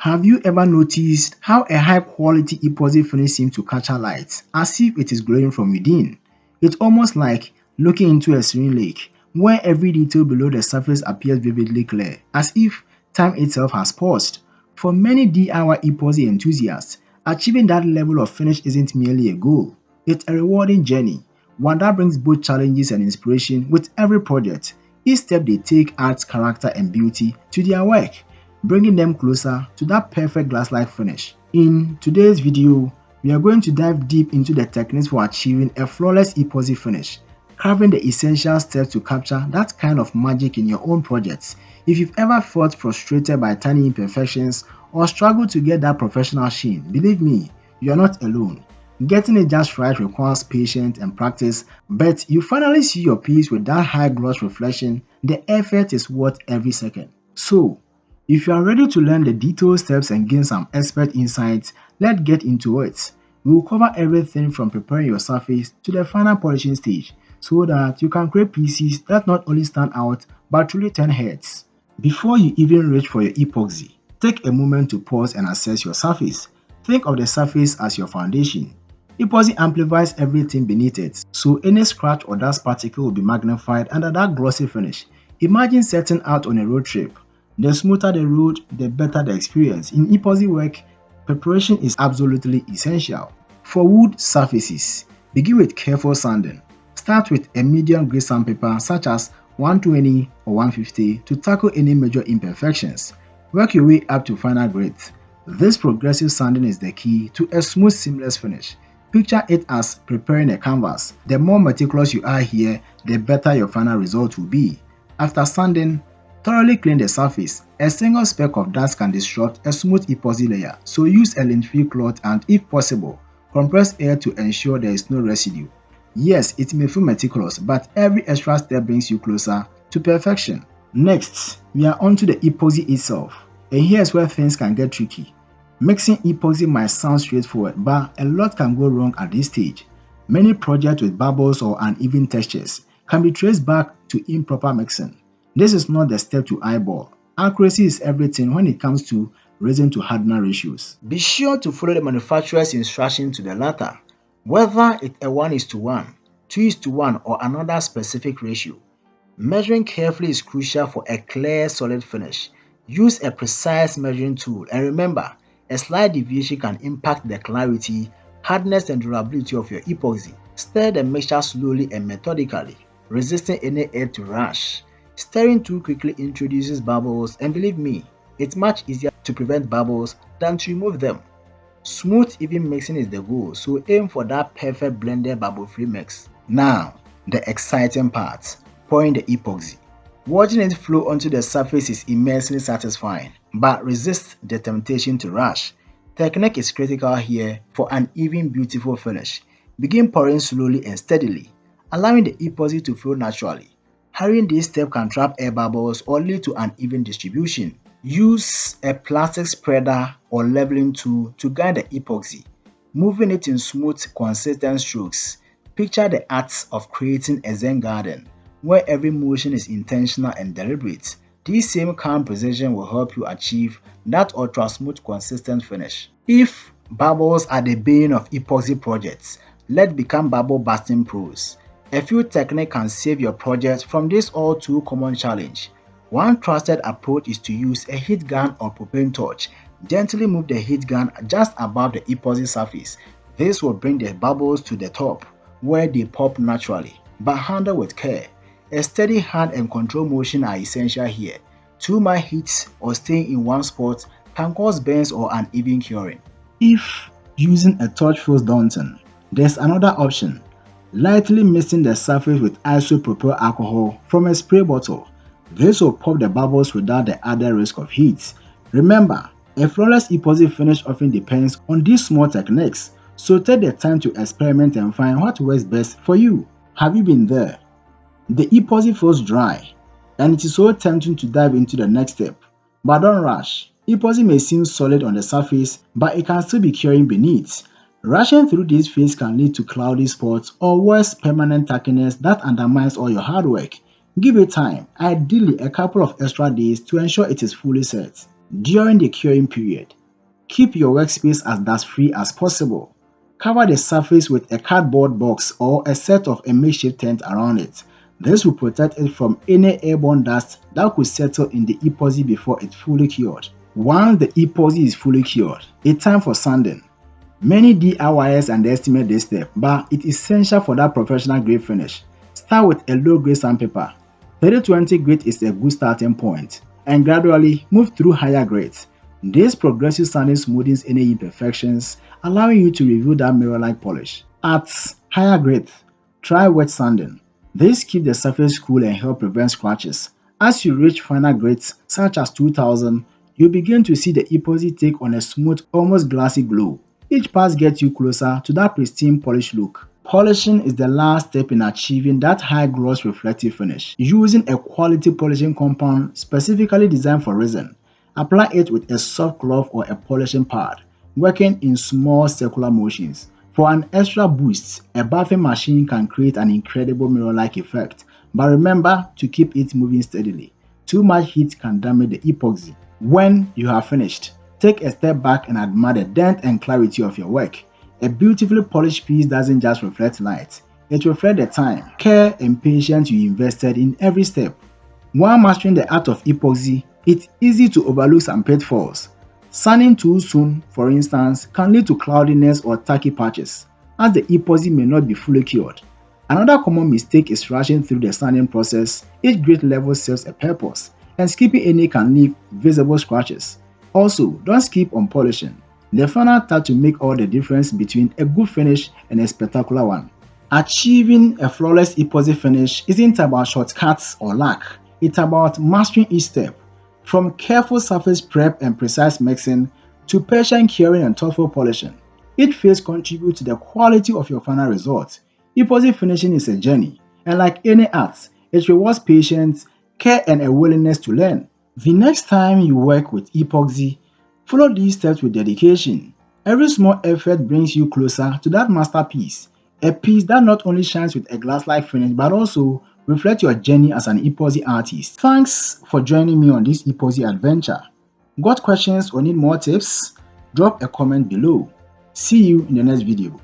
Have you ever noticed how a high quality epoxy finish seems to capture light as if it is glowing from within? It's almost like looking into a serene lake where every detail below the surface appears vividly clear, as if time itself has paused. For many DIY epoxy enthusiasts, achieving that level of finish isn't merely a goal, it's a rewarding journey, one that brings both challenges and inspiration with every project. Each step they take adds character and beauty to their work, bringing them closer to that perfect glass-like finish. In today's video, we are going to dive deep into the techniques for achieving a flawless epoxy finish, covering the essential steps to capture that kind of magic in your own projects. If you've ever felt frustrated by tiny imperfections or struggled to get that professional sheen, believe me, you are not alone. Getting it just right requires patience and practice, but you finally see your piece with that high gloss reflection. The effort is worth every second. So, if you are ready to learn the detailed steps and gain some expert insights, let's get into it. We will cover everything from preparing your surface to the final polishing stage so that you can create pieces that not only stand out but truly turn heads. Before you even reach for your epoxy, take a moment to pause and assess your surface. Think of the surface as your foundation. Epoxy amplifies everything beneath it, so any scratch or dust particle will be magnified under that glossy finish. Imagine setting out on a road trip. The smoother the road, the better the experience. In epoxy work, preparation is absolutely essential. For wood surfaces, begin with careful sanding. Start with a medium grade sandpaper such as 120 or 150 to tackle any major imperfections. Work your way up to final grade. This progressive sanding is the key to a smooth, seamless finish. Picture it as preparing a canvas. The more meticulous you are here, the better your final result will be. After sanding, thoroughly clean the surface. A single speck of dust can disrupt a smooth epoxy layer, so use a lint-free cloth and, if possible, compress air to ensure there is no residue. Yes, it may feel meticulous, but every extra step brings you closer to perfection. Next, we are onto the epoxy itself, and here's where things can get tricky. Mixing epoxy might sound straightforward, but a lot can go wrong at this stage. Many projects with bubbles or uneven textures can be traced back to improper mixing. This is not the step to eyeball. Accuracy is everything when it comes to resin to hardener ratios. Be sure to follow the manufacturer's instruction to the letter, whether it's a 1:1, 2:1 or another specific ratio. Measuring carefully is crucial for a clear, solid finish. Use a precise measuring tool and remember, a slight deviation can impact the clarity, hardness and durability of your epoxy. Stir the mixture slowly and methodically, resisting any air to rush. Stirring too quickly introduces bubbles, and believe me, it's much easier to prevent bubbles than to remove them. Smooth, even mixing is the goal, so aim for that perfect blended bubble-free mix. Now, the exciting part, pouring the epoxy. Watching it flow onto the surface is immensely satisfying, but resist the temptation to rush. Technique is critical here for an even beautiful finish. Begin pouring slowly and steadily, allowing the epoxy to flow naturally. Hurrying this step can trap air bubbles or lead to uneven distribution. Use a plastic spreader or leveling tool to guide the epoxy, moving it in smooth, consistent strokes. Picture the art of creating a Zen garden, where every motion is intentional and deliberate. This same calm precision will help you achieve that ultra-smooth, consistent finish. If bubbles are the bane of epoxy projects, let's become bubble-busting pros. A few techniques can save your project from this all-too-common challenge. One trusted approach is to use a heat gun or propane torch. Gently move the heat gun just above the epoxy surface. This will bring the bubbles to the top, where they pop naturally, but handle with care. A steady hand and control motion are essential here. Too much heat or staying in one spot can cause burns or uneven curing. If using a torch feels daunting, there's another option. Lightly mixing the surface with isopropyl alcohol from a spray bottle. This will pop the bubbles without the added risk of heat. Remember, a flawless epoxy finish often depends on these small techniques, so take the time to experiment and find what works best for you. Have you been there? The epoxy feels dry, and it is so tempting to dive into the next step. But don't rush. Epoxy may seem solid on the surface, but it can still be curing beneath. Rushing through this phase can lead to cloudy spots or worse, permanent tackiness that undermines all your hard work. Give it time, ideally a couple of extra days, to ensure it is fully set. During the curing period, keep your workspace as dust-free as possible. Cover the surface with a cardboard box or a set of a makeshift tent around it. This will protect it from any airborne dust that could settle in the epoxy before it's fully cured. Once the epoxy is fully cured, it's time for sanding. Many DIYers underestimate this step, but it's essential for that professional grade finish. Start with a low-grade sandpaper. 30-20 grade is a good starting point, and gradually move through higher grades. This progressive sanding smoothens any imperfections, allowing you to reveal that mirror-like polish. At higher grades, try wet sanding. This keeps the surface cool and help prevent scratches. As you reach final grades such as 2000, you begin to see the epoxy take on a smooth, almost glassy glow. Each pass gets you closer to that pristine polished look. Polishing is the last step in achieving that high gloss reflective finish. Using a quality polishing compound specifically designed for resin, apply it with a soft glove or a polishing pad, working in small circular motions. For an extra boost, a buffing machine can create an incredible mirror-like effect, but remember to keep it moving steadily. Too much heat can damage the epoxy. When you have finished, take a step back and admire the depth and clarity of your work. A beautifully polished piece doesn't just reflect light, it reflects the time, care, and patience you invested in every step. While mastering the art of epoxy, it's easy to overlook some pitfalls. Sanding too soon, for instance, can lead to cloudiness or tacky patches, as the epoxy may not be fully cured. Another common mistake is rushing through the sanding process. Each grade level serves a purpose, and skipping any can leave visible scratches. Also, don't skip on polishing. The final touch will make all the difference between a good finish and a spectacular one. Achieving a flawless epoxy finish isn't about shortcuts or luck, it's about mastering each step. From careful surface prep and precise mixing to patient curing and thoughtful polishing, each phase contributes to the quality of your final result. Epoxy finishing is a journey, and like any art, it rewards patience, care, and a willingness to learn. The next time you work with epoxy, follow these steps with dedication. Every small effort brings you closer to that masterpiece, a piece that not only shines with a glass-like finish but also reflects your journey as an epoxy artist. Thanks for joining me on this epoxy adventure. Got questions or need more tips? Drop a comment below. See you in the next video.